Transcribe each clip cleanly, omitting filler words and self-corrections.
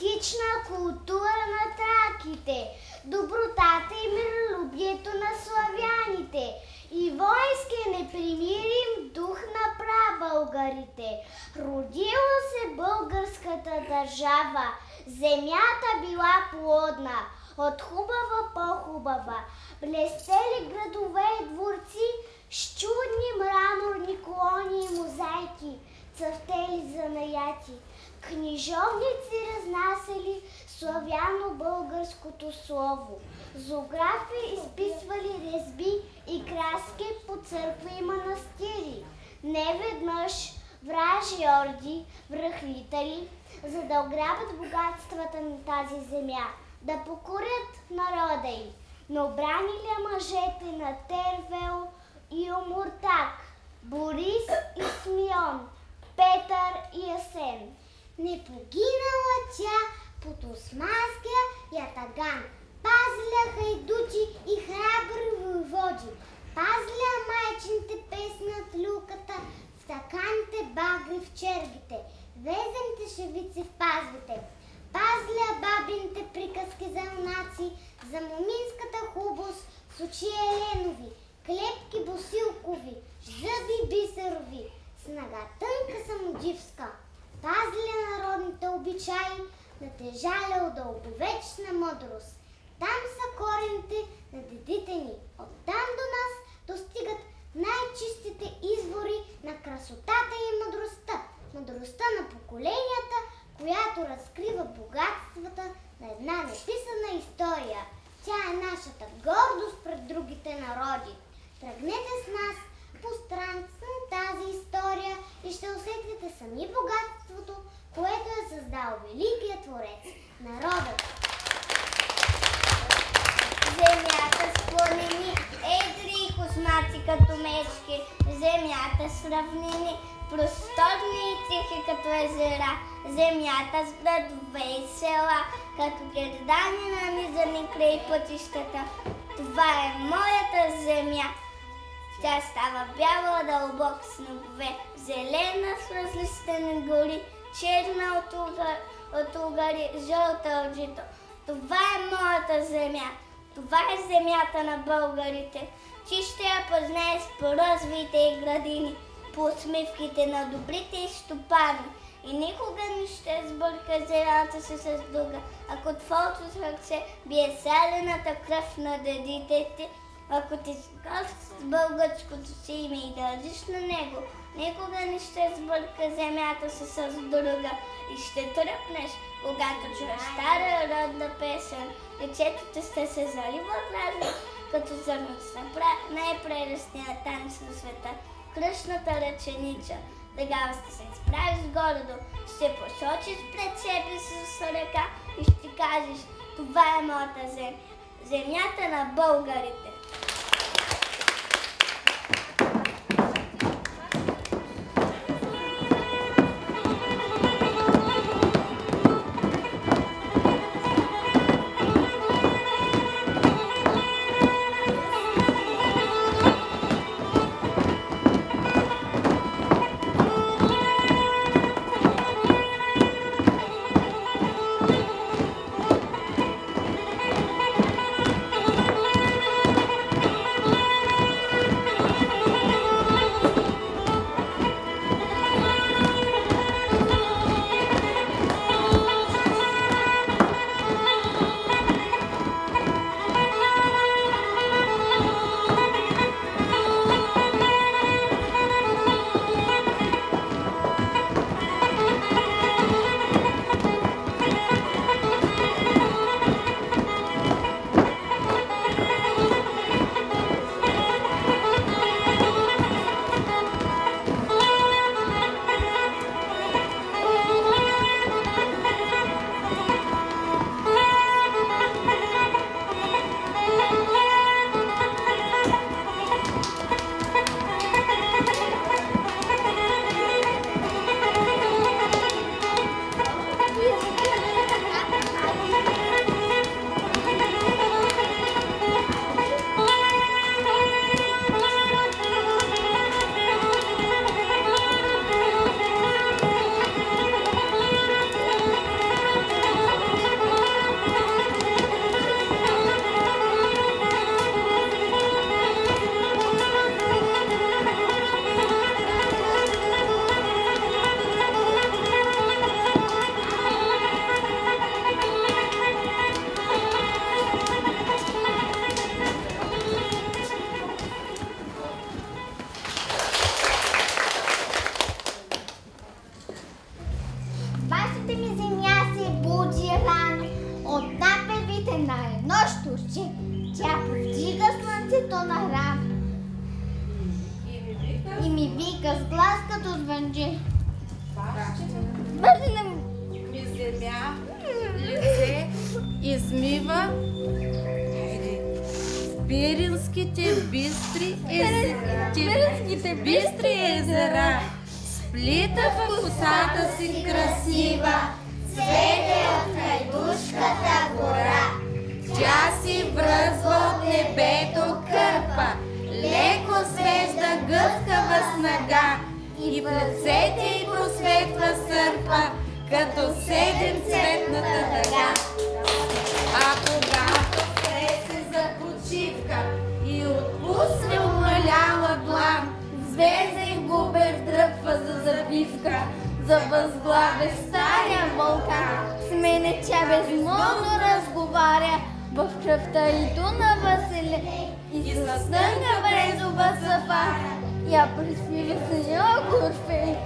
антична култура на траките, добротата и миролюбието на славяните и воинския непримирим дух на прабългарите. Родила се българската държава, земята била плодна, от хубава по-хубава, блестели градове и дворци с чудни мраморни колони и мозайки, цъфтели занаяти. Книжовници разнасяли славяно-българското слово. Зоографи изписвали резби и краски по църкви и манастири. Неведнъж вражи орди, връхлитали, за да ограбят богатствата на тази земя, да покорят народа й. Но бранили мъжете на Тервел и Омуртак, Борис и Смион, Петър и Асен. Не погинала тя под османския ятаган. Пазля хайдучи и храбри войводи. Пазля майчините песни над люката, в стаканите багри в чергите, веземте шевици в пазвите. Пазля бабините приказки за юнаци, за моминската хубост с очи еленови, клепки босилкови, зъби бисерови, с нога тънка самодивска. Пазля народните обичаи, натежаля от дълговечна мъдрост. Там са корените на дедите ни. Оттам до нас достигат най-чистите извори на красотата и мъдростта. Мъдростта на поколенията, която разкрива богатствата на една неписана история. Тя е нашата гордост пред другите народи. Тръгнете с нас по страницата на тази история и ще усетите сами богатството, което е създал великият творец, народът. Земята с планини, едри и космаци като мечки, земята с равнини, просторни и тихи като езера, земята с градове и села, като гердани нанизани край пътищата. Това е моята земя. Тя става бяла дълбока снегове, зелена с разлистени гори, черна от угари, жълта от жито. Това е моята земя. Това е земята на българите. Ти ще я познаеш по розвите градини, по усмивките на добрите изтопани. И никога не ще сбърка зелената си с друга, ако твоето сърце бие седената кръв на дедите ти, ако ти с българското си име и държиш на него, никога не ще сбърка земята си с друга и ще тръпнеш, когато чуеш стара родна песен. Лицето ти ще се залива от разум, като зърно с най-прелестния танц на света, кръшната ръченича. Тогава ще се изправиш гордо, ще посочиш пред себе си с ръка и ще кажеш: това е моята земя, земята на българите. Тя повдига слънцето на храм и ми вика с глас като звънджи. Ми земя, лице измива Пиринските бистри езера. Сплита в косата си красива, цвете от хайдушката гора. Тя си връзва от небето кърпа, леко свежда гъвкава снага и в ръцете й просветва сърпа, като седемцветната дъга. А когато се за почивка и отпусне умаляла длан, звезден губер дръпва за забивка, за възглаве стария вулкан. С мене тя безмолвно разговаря, в кръвта и дуна Василе, и с тънка брезова сафара я присмива с йогурфей.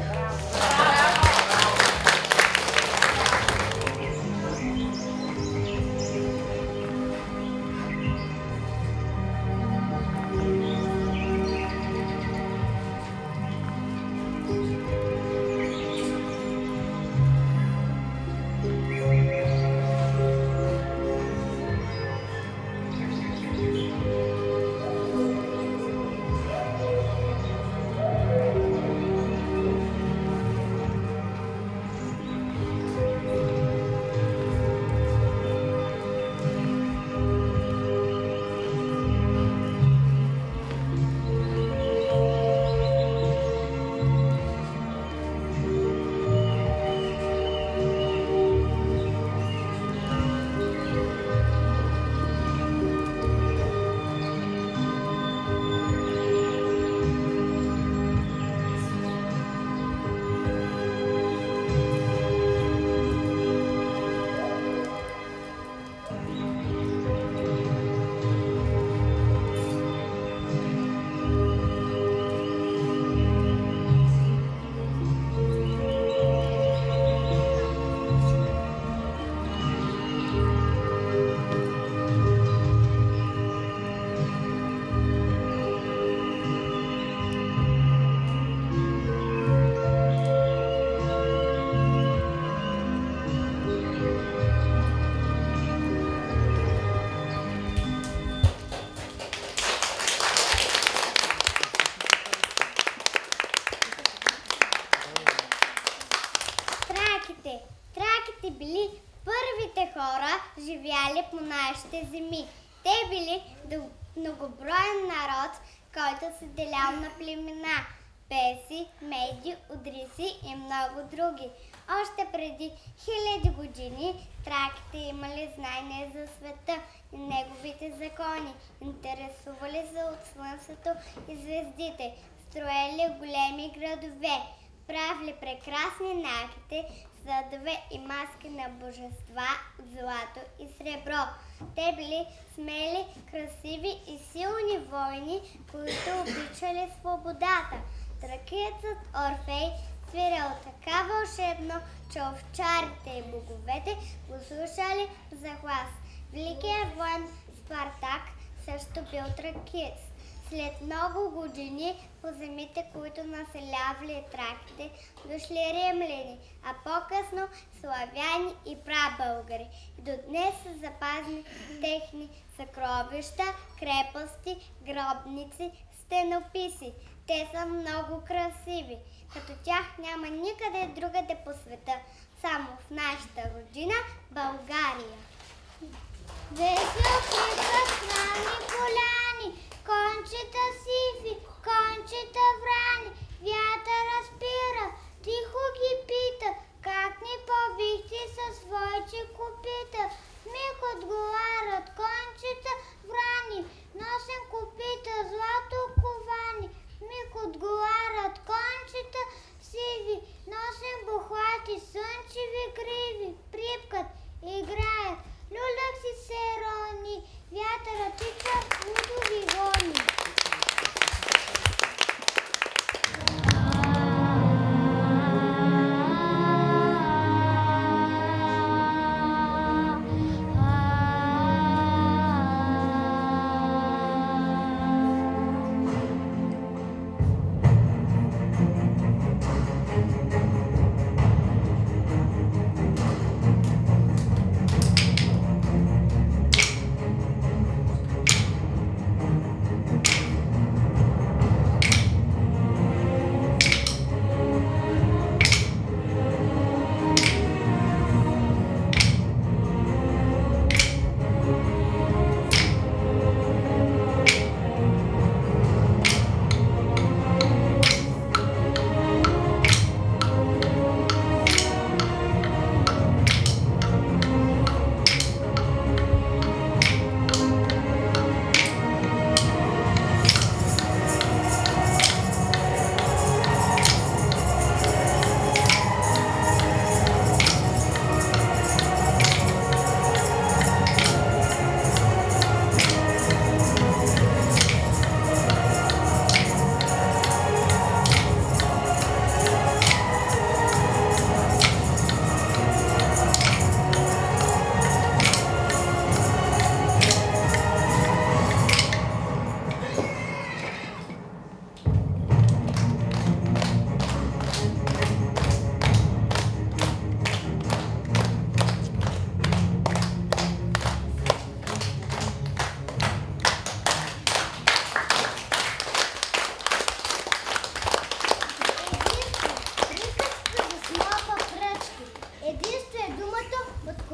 Траките били първите хора, живяли по нашите земи. Те били многоброен народ, който се делял на племена, песи, меди, одриси и много други. Още преди хиляди години траките имали знание за света и неговите закони, интересували се от слънцето и звездите, строели големи градове, правили прекрасни накити, съдове и маски на божества от злато и сребро. Те били смели, красиви и силни войни, които обичали свободата. Тракиецът Орфей свирял така вълшебно, че овчарите и боговете го слушали за глас. Великият воин Спартак също бил тракиец. След много години по земите, които населявали траките, дошли римляни, а по-късно славяни и прабългари. И до днес са запазени техни съкровища, крепости, гробници, стенописи. Те са много красиви. Като тях няма никъде другаде по света, само в нашата родина България. Весело кръгът страни поляни, кончета сиви, кончета врани, вятър разпира, тихо ги пита, как ни побихте със своите копита. Миг отговарят кончета врани, носим копита злато ковани. Миг отговарят кончета сиви, носим бухлати слънчеви гриви. Припкат, играят, люляк си се рони, вятъра тича, лудо ги гони.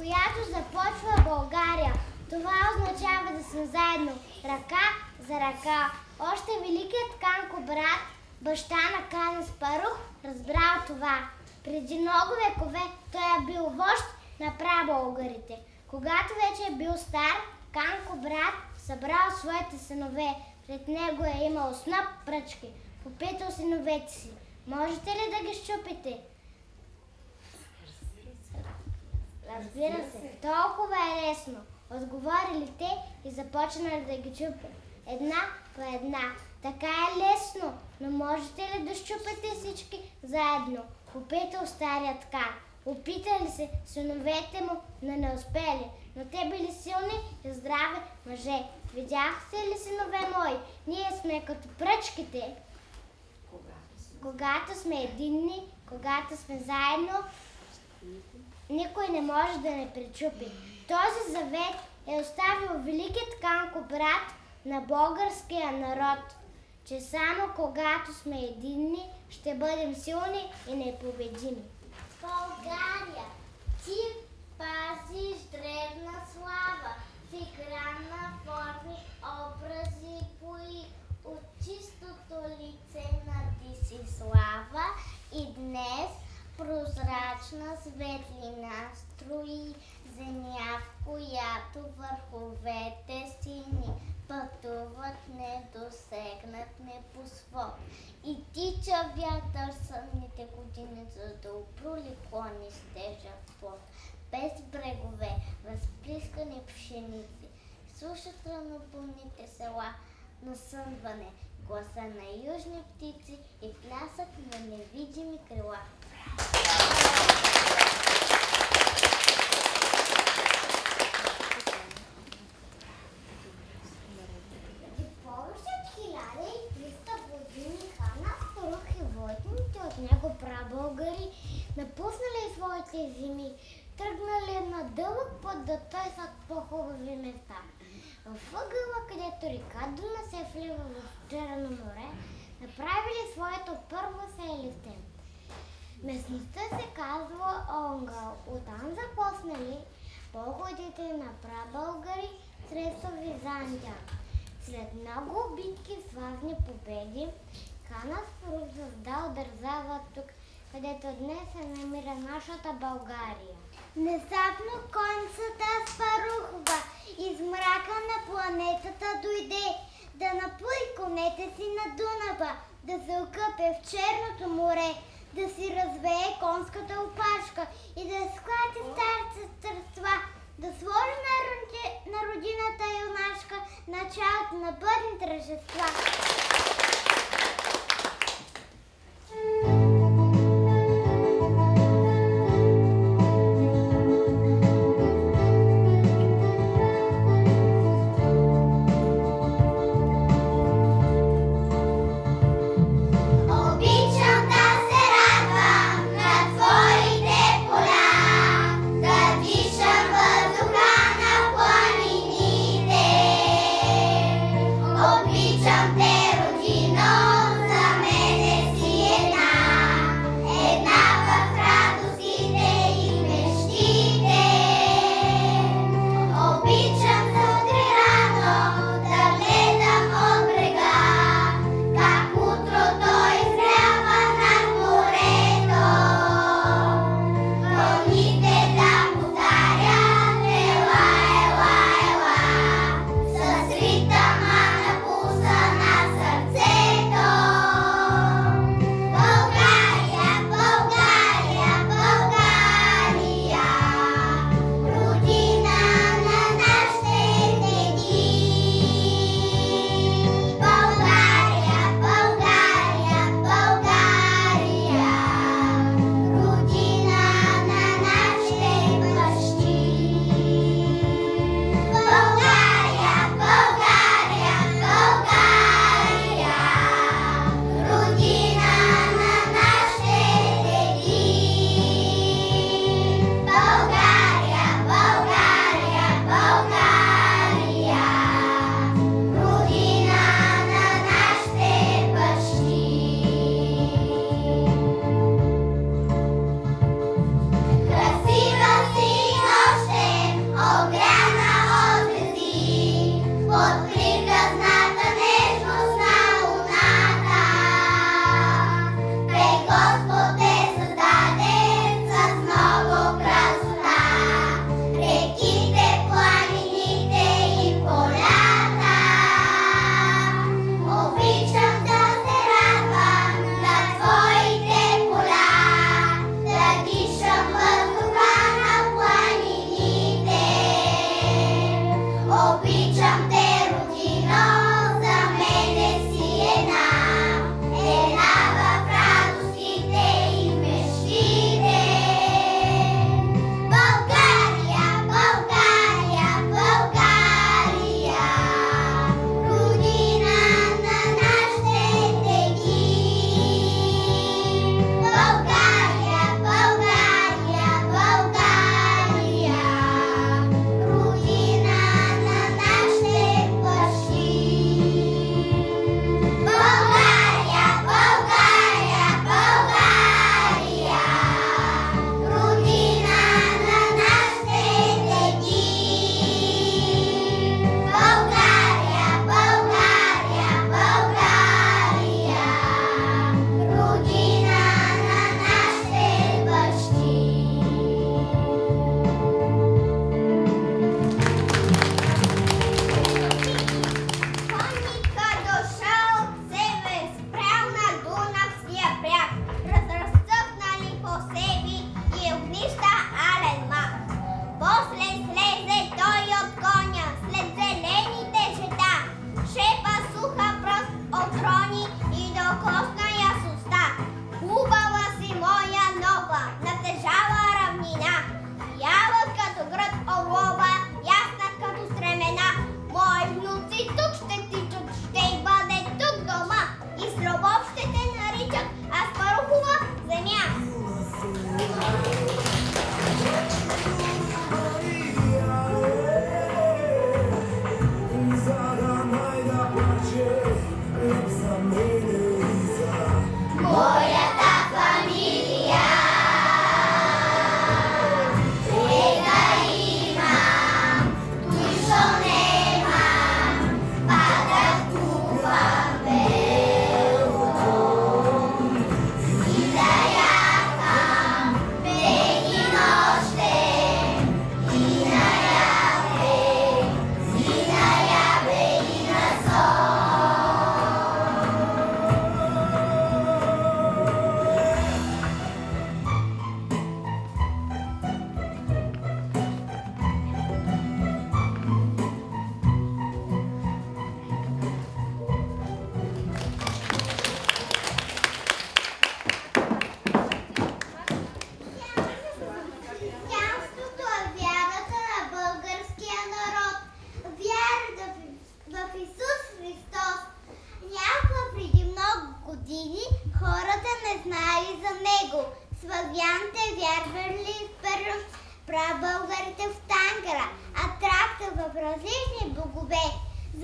която започва България. Това означава да сме заедно, ръка за ръка. Още великият Канко брат, баща на Хан Аспарух, разбрал това. Преди много векове той е бил вожд на прабългарите. Когато вече е бил стар, Канко брат събрал своите синове. Пред него е имал сноп пръчки. Попитал синовете си: можете ли да ги щупите? Разбира се, толкова е лесно. Отговорили те и започнали да ги чупят една по една. Така е лесно, но можете ли да щупите всички заедно? Попитал старият Кан. Опитали се синовете му, но не успели, но те били силни и здрави мъже. Видяхте ли, синове мои, ние сме като пръчките. Когато сме единни, когато сме заедно, никой не може да не пречупи. Този завет е оставил великият Канко брат на българския народ, че само когато сме единни, ще бъдем силни и непобедими. България, ти пазиш древна слава, в екранна форми, образи бои, от чистото лице на ти си слава и днес прозрачна светлина строи земя, в която върховете сини пътуват недосегнат небосвод. И тича вятър съдните години, за да опроли клони с тежък плод. Без брегове, разплискани пшеници, слушат ранопълните села, насънване, гласа на южни птици и плясък на невидими крила. От него прабългари напуснали своите земи, тръгнали на дълъг път да търсят по-хубави места. В ъгъла, където река Дуна се влива в Черно море, направили своето първо селище. Местността се казва Онгъл. Оттам започнали походите на прабългари срещу Византия. След много битки, славни победи, Хан Аспарух създал държава тук, където днес се намира нашата България. Внезапно концата Аспарухова из мрака на планетата дойде да напои конете си на Дунава, да се окъпе в Черното море, да си развее конската опашка и да склати старите царства, да сложи на родината юнашка началото на бъдни тържества. Обичам те,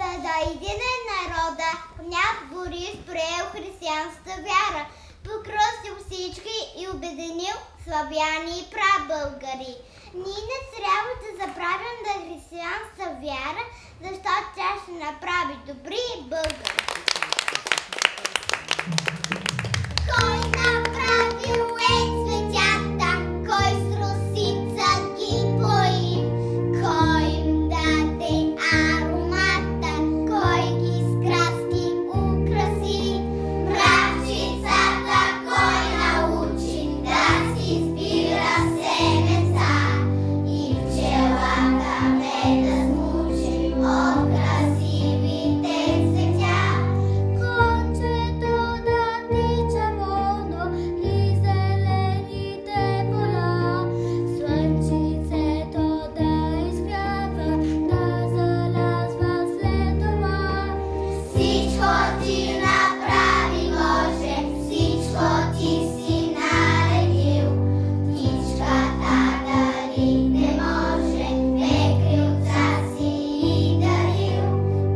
За да единен народа, княз Борис приел християнската вяра, покръстил всички и обединил славяни и прабългари. Ние не трябва да забравим да християнската вяра, защото тя ще направи добри българи. Кой направил цветята, кой с росица ги пои, кой им даде аромата, кой ги с краски украси, мравчицата кой научи да си избира семеца и пчелата меда смучи от красивите цветя. Кончето да тича волно и зелените поля, слънчицето да изгрява, да залязва след това. Всичко ти направи, Боже, всичко ти си наредил. Птичката дали не може, крилца си и дарил.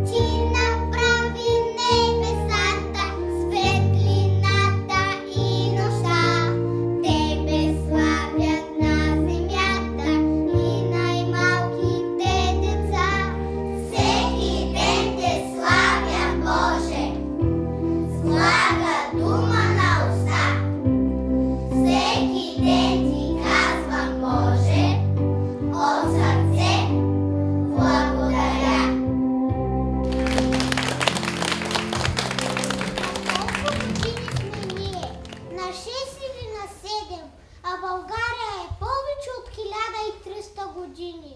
Ти направи небесата, светлината и нощта. Тебе славят на земята и най-малките деца. Всеки ден те славя, Боже, слага дума на уста. Всеки ден ти казвам, Боже, от сърце благодаря. Колко години сме ние? На 6 или на 7? А България е повече от 1300 години.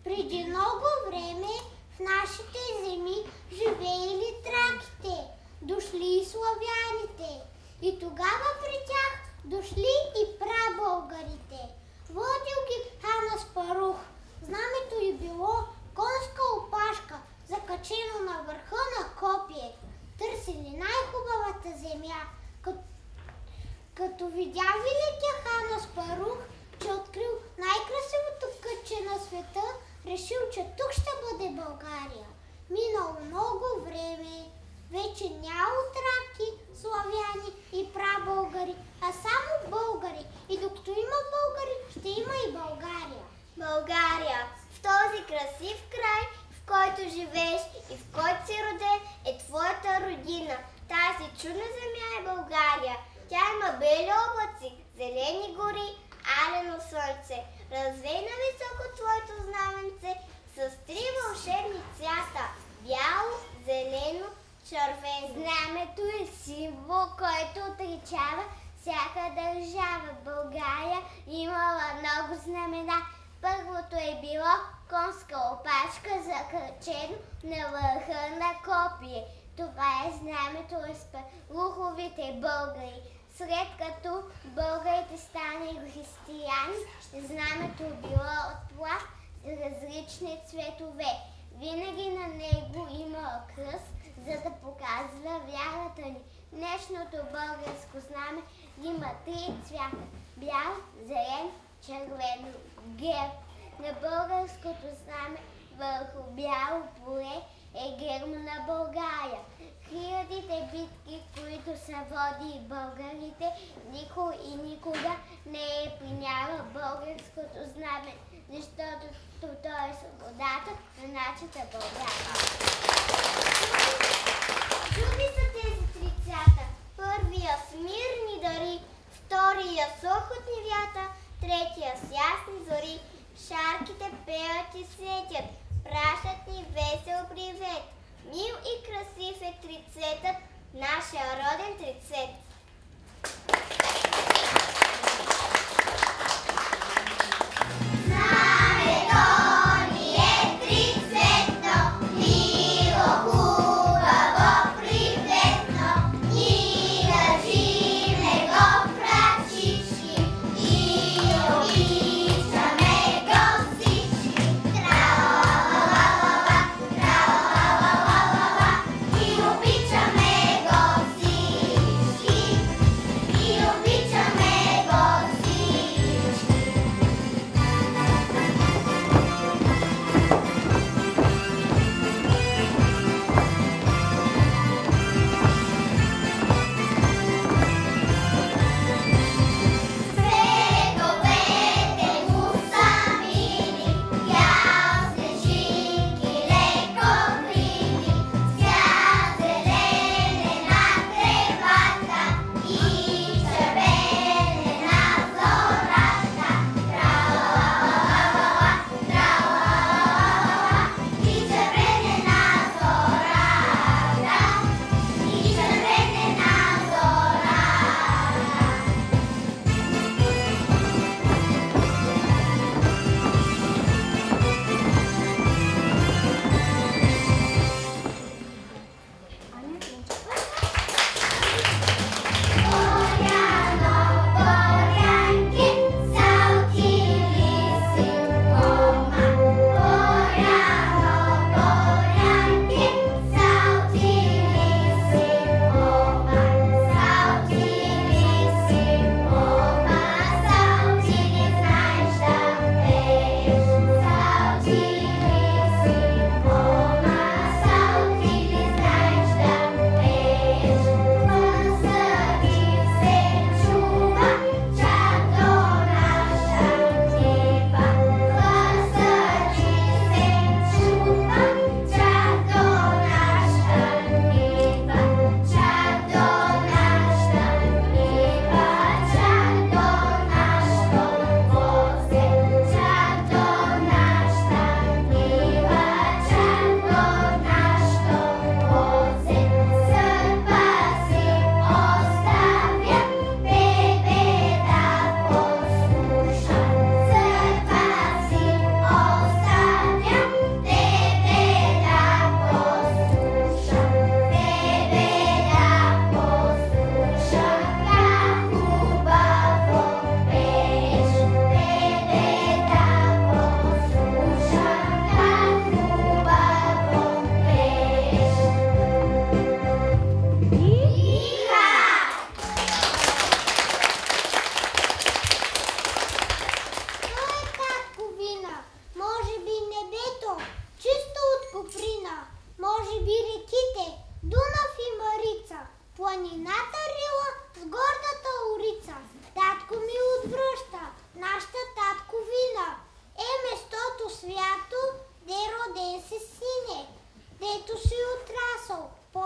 Преди много време в нашите земи живеели траките, дошли и славяните. И тогава при тях дошли и прабългарите. Водил ги хан Аспарух. Знамето й било конска опашка, закачено на върха на копие. Търсили най-хубавата земя. Като видя великия хан Аспарух, че открил най-красивото кътче на света, решил, че тук ще бъде България. Минало много време, вече няма траки, славяни и прабългари, а само българи. И докато има българи, ще има и България. България, в този красив край, в който живееш и в който си роден, е твоята родина. Тази чудна земя е България. Тя има бели облаци, зелени гори, алено слънце. Развей на високо твоето знаменце с 3 вълшебни цвята – бяло, зелено, червено. Знамето е символ, който отличава всяка държава. България имала много знамена. Първото е било конска опашка, закачено на върха на копие. Това е знамето на Аспаруховите българи. След като българите станали християни, знамето било от плат с различни цветове. Винаги на него имало кръст, за да показва вярата ни. Днешното българско знаме има 3 цвята – бял, зелен, червено, герб. На българското знаме върху бяло поле е герб на България. Хилядите битки, които са водили българите, никой и никога не е принявал българското знаме, защото то е свободата на нашата България. Чуди са тези 3 цвята. Първия с мирни дари, втория с охотни вята, третия с ясни зори. Шарките пеят и светят, пращат ни весел привет. Мил и красив е трицветът, нашия роден трицвет. Io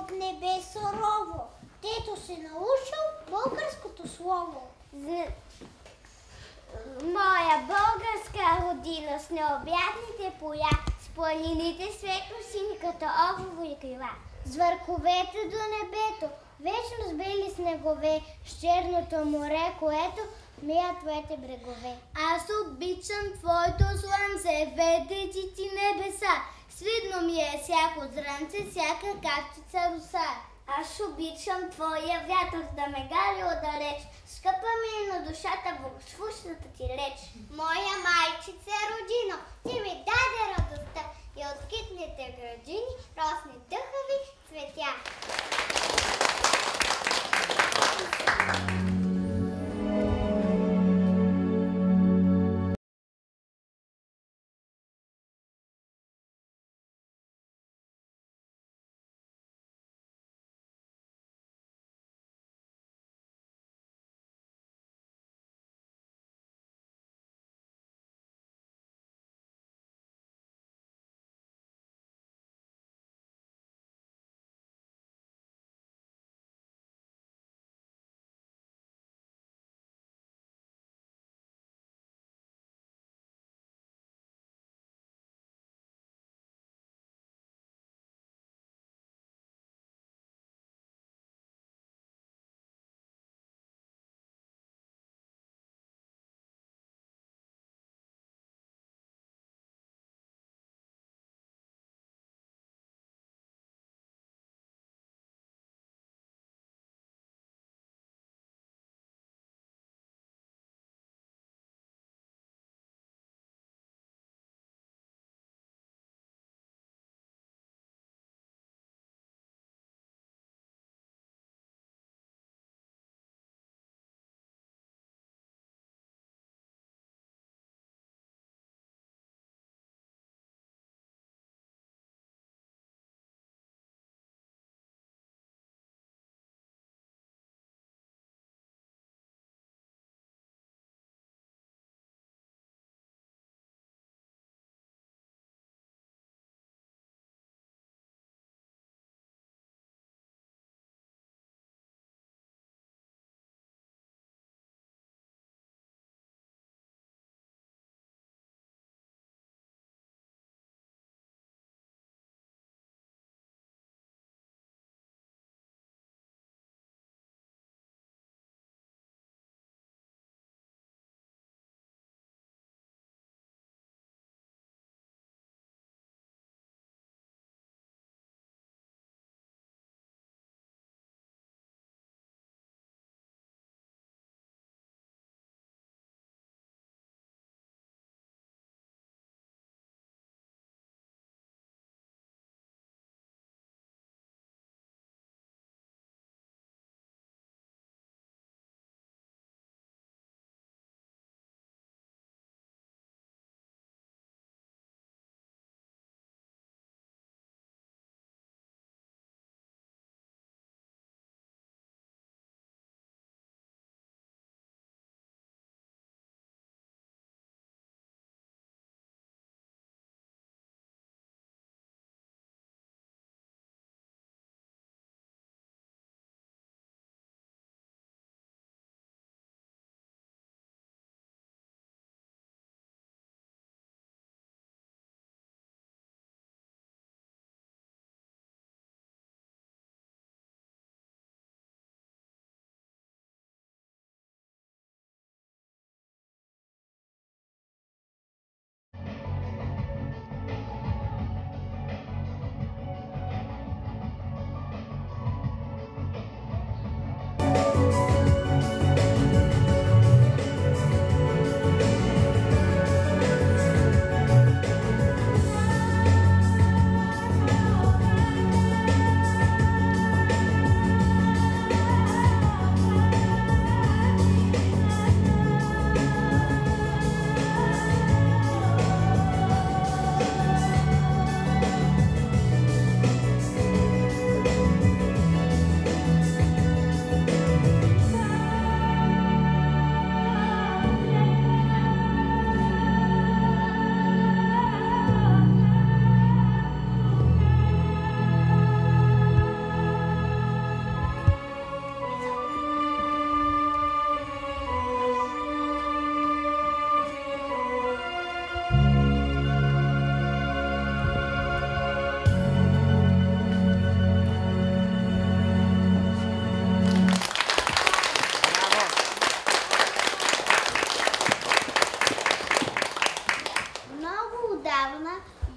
от небе сурово, дето си научил българското слово. Моя българска родина с необятните поля, с планините светло-сини като оговори крила. С върховете до небето, вечно с бели снегове, с черното море, което мия твоите брегове. Аз обичам твоето слънце, ветрици небеса, свидно ми е всяко зранце, всяка капчица роса. Аз обичам твоя вятър да ме гали отдалеч, скъпа ми е на душата благословната ти реч. Моя майчица родино, ти ми даде радостта и от китните градини росни дъхави цветя.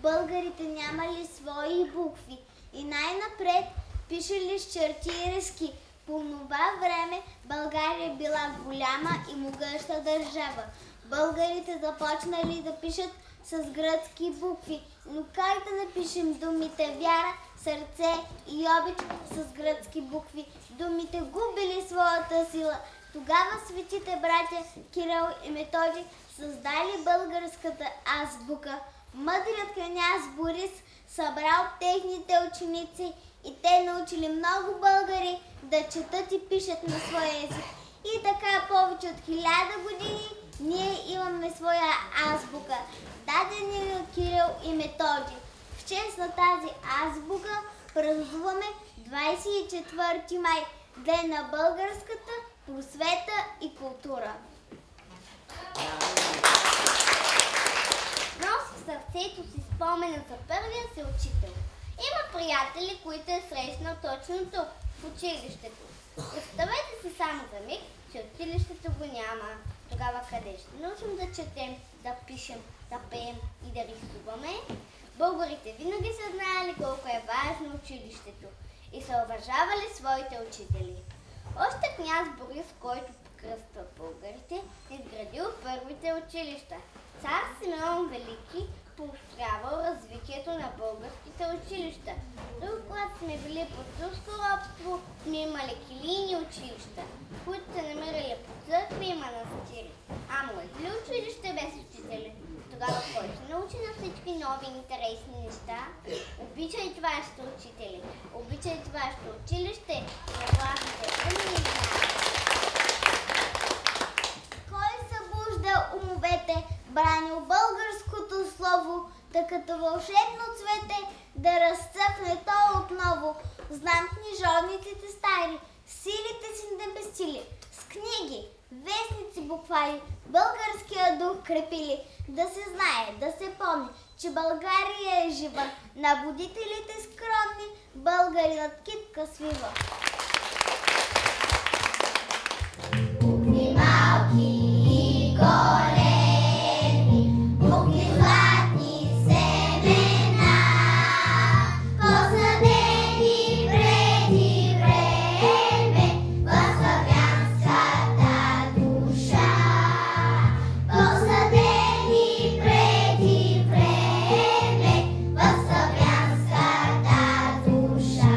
българите нямали свои букви и най-напред пишели с черти и резки. По това време България била голяма и могъща държава. Българите започнали да пишат с гръцки букви, но как да напишем думите вяра, сърце и обич с гръцки букви? Думите губили своята сила. Тогава светите братя Кирил и Методий създали българската азбука. Мъдрият княз Борис събрал техните ученици и те научили много българи да четат и пишат на своя език. И така повече от 1000 години ние имаме своя азбука, дадени ни от Кирил и Методий. В чест на тази азбука празнуваме 24 май, Ден на българската просвета и култура. Носи в сърцето си спомена за първия си учител. Има приятели, които е срещнал точно тук, в училището. Представете си само за миг, че училището го няма. Тогава къде ще научим да четем, да пишем, да пеем и да рисуваме? Българите винаги са знаели колко е важно училището и са уважавали своите учители. Още княз Борис, който покръства българите, изградил първите училища. Цар Симеон Велики поощрявал развитието на българските училища. Дори когато сме били под турско робство, сме имали килийни училища, които се намирали по църкви и манастири. А може ли училище без учители? Тогава кой ще научи на всички нови интересни неща? Обичайте вашите учители, обичайте вашето училище и наблахате умни знания. Кой събужда умовете, бранил българското слово, да като вълшебно цвете да разцъфне то отново? Знам книжовниците стари, силите си небесили, с книги, вестници буквари, българския дух крепили. Да се знае, да се помни, че България е жива, на будителите скромни, българинът китка свива. Букви малки и големи, букви златни семена, посадени преди време в славянската душа. Посадени преди време в славянската душа.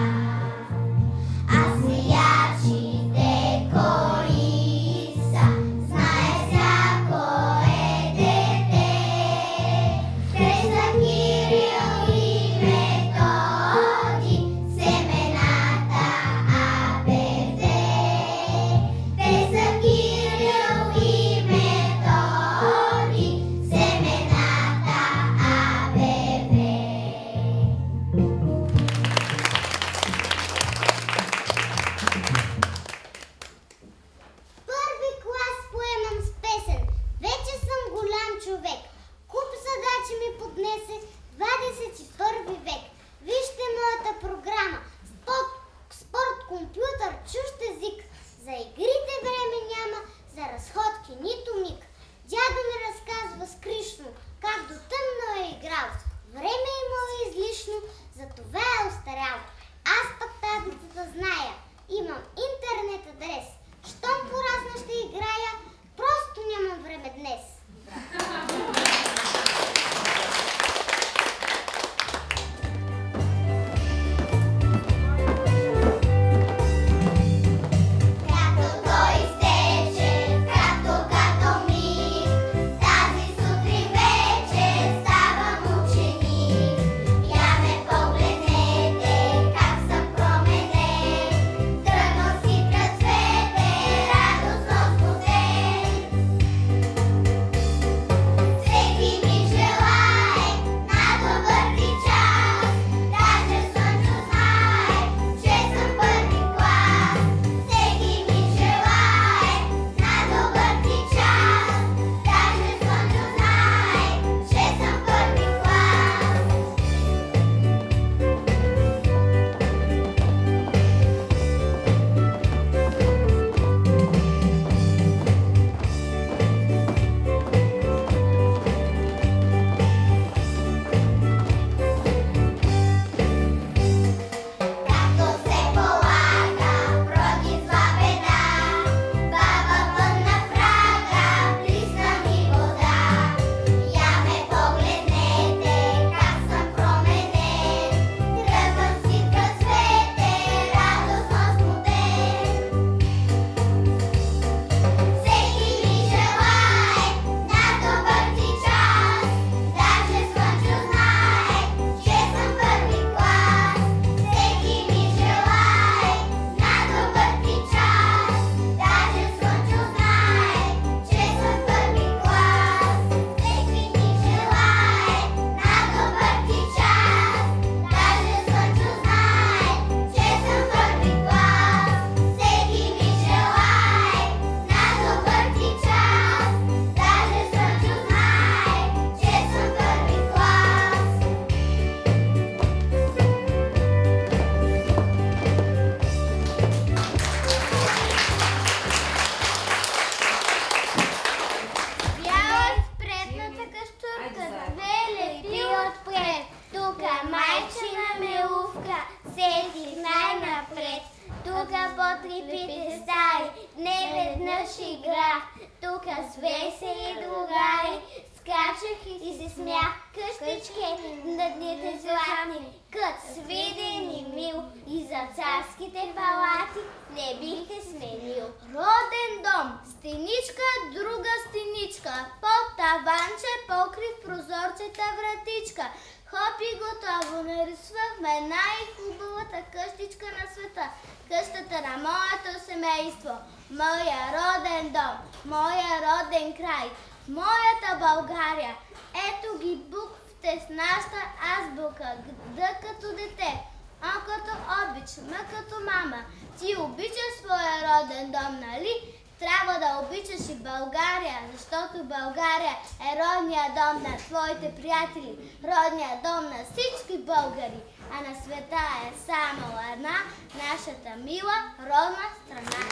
трипите стаи, не веднъж играх, тука с весели другари, скачах и се смях, къщички на дните златни, кът свиден и мил, и за царските палати не бихте сменил. Роден дом, стеничка, друга стеничка, под таванче, покрив прозорчета вратичка. Хоп и готово, нарисувахме най-хубавата къщичка на света. Къщата на моето семейство, моя роден дом, моя роден край, моята България. Ето ги буквите с нашата азбука. Д като дете, О като обич, М като мама. Ти обичаш своя роден дом, нали? Трябва да обичаш и България, защото България е родният дом на твоите приятели, родният дом на всички българи, а на света е само една, нашата мила родна страна.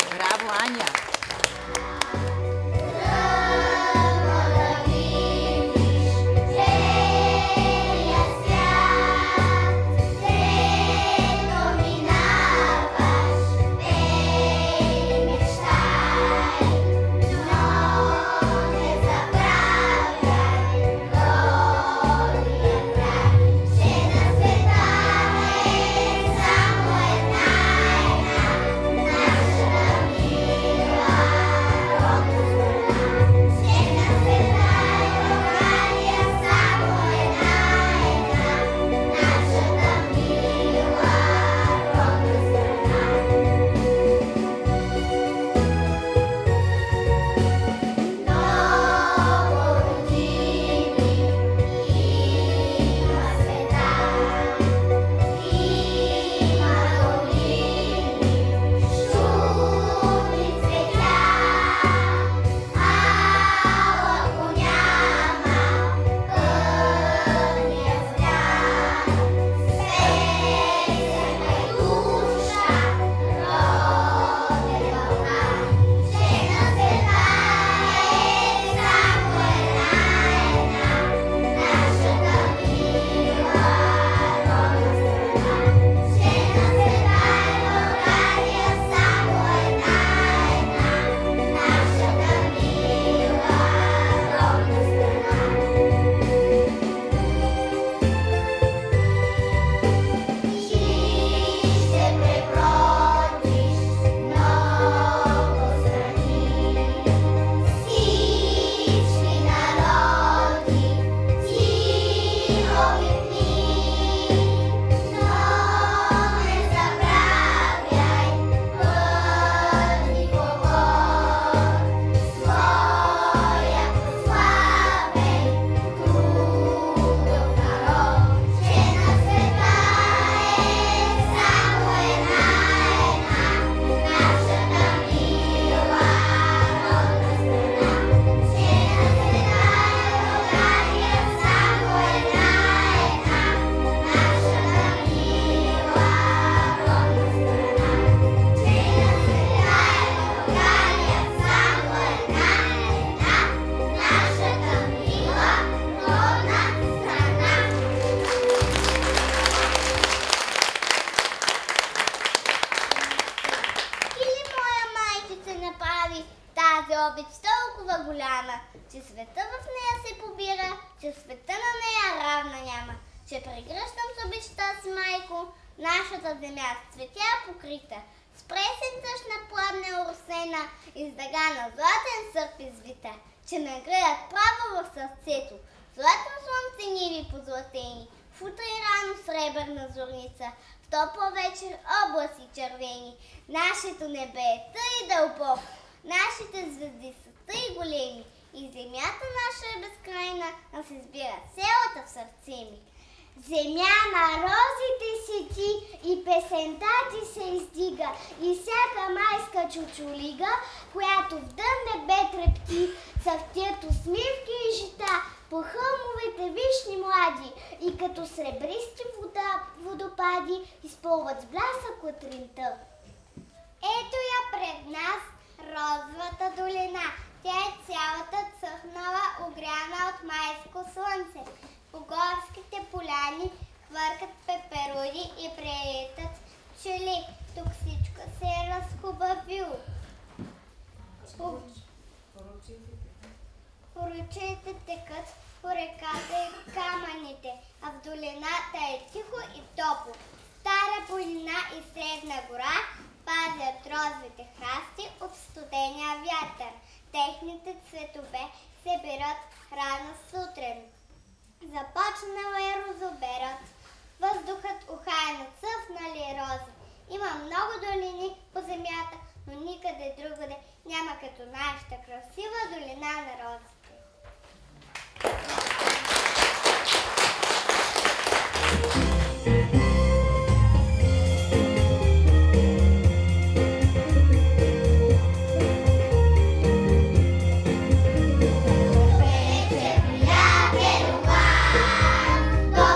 Браво, Аня! обич толкова голяма, че света в нея се побира, че света на нея равна няма, че прегръщам с обичта си, майко, нашата земя с цветя покрита, с пресен дъжд на пладне оросена и с дъга на златен сърп извита, че ме греят право в сърцето, златно слънце ниви позлатени, в утре рано сребърна зорница, в топла вечер облаци червени. Нашето небе е тъй дълбоко, нашите звезди са тъй големи и земята наша е безкрайна, а се избира селата в сърце ми. Земя на розите си ти и песента ти се издига и всяка майска чучулига, която в дън небе трепти, цъфтят усмивки и жита по хълмовете вишни млади и като сребристи водопади изпълват с блясък утринта. Ето я пред нас розовата долина. Тя е цялата цъхнала, огряна от майско слънце. По горските поляни хвъркат пеперуди и прелитат пчели. Тук всичко се разхубавил. Ручейте текат по реката и камъните, а в долината е тихо и топло. Стара планина и средна гора пазят розовите храсти от студения вятър. Техните цветове се берат рано сутрин. Започнал е розоберът. Въздухът ухайно цъфнали рози. Има много долини по земята, но никъде другаде няма като нашата красива долина на розите. До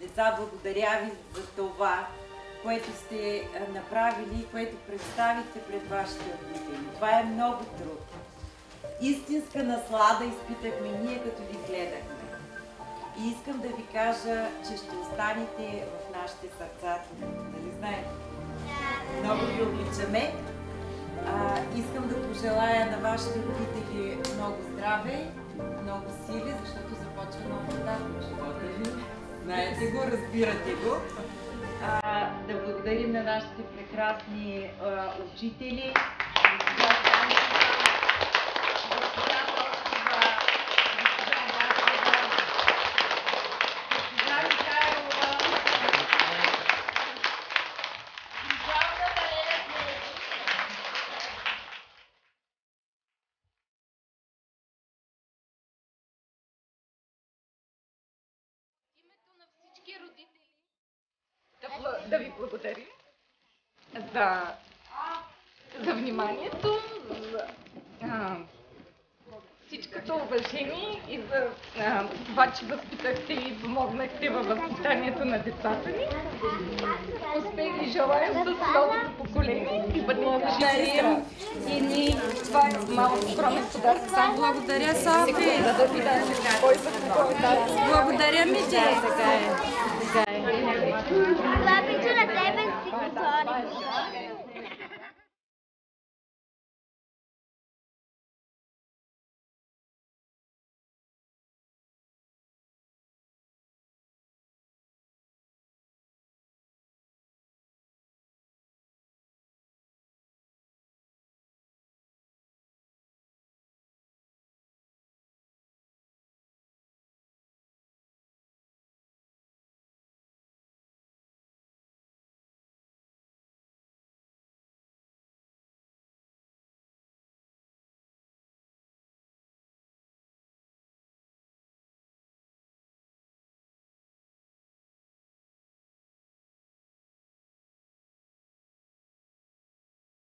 Деца, благодаря ви за това, което сте направили, което представите пред вашите родители. Това е много труд. Истинска наслада изпитахме ние, като ви гледахме. И искам да ви кажа, че ще останете в нашите сърца. Нали знаете? Много ви обичаме. Искам да пожелая на вашите родители много здраве, много сили, защото започва нов етап в живота ви. Знаете го, разбирате го. Да благодарим на нашите прекрасни учители. Родители, да ви благодарим за вниманието, за всичкото уважение и за това, че възпитахте и помогнахте във възпитанието на децата ни. Успех ви желаем с новото поколение и бъдете живи. И ни това е малко скромен подарък. Само Благодаря, Софи. да ви дадем кой за какво е даден. Благодаря ми, Така е. Това пича на тебе си говори.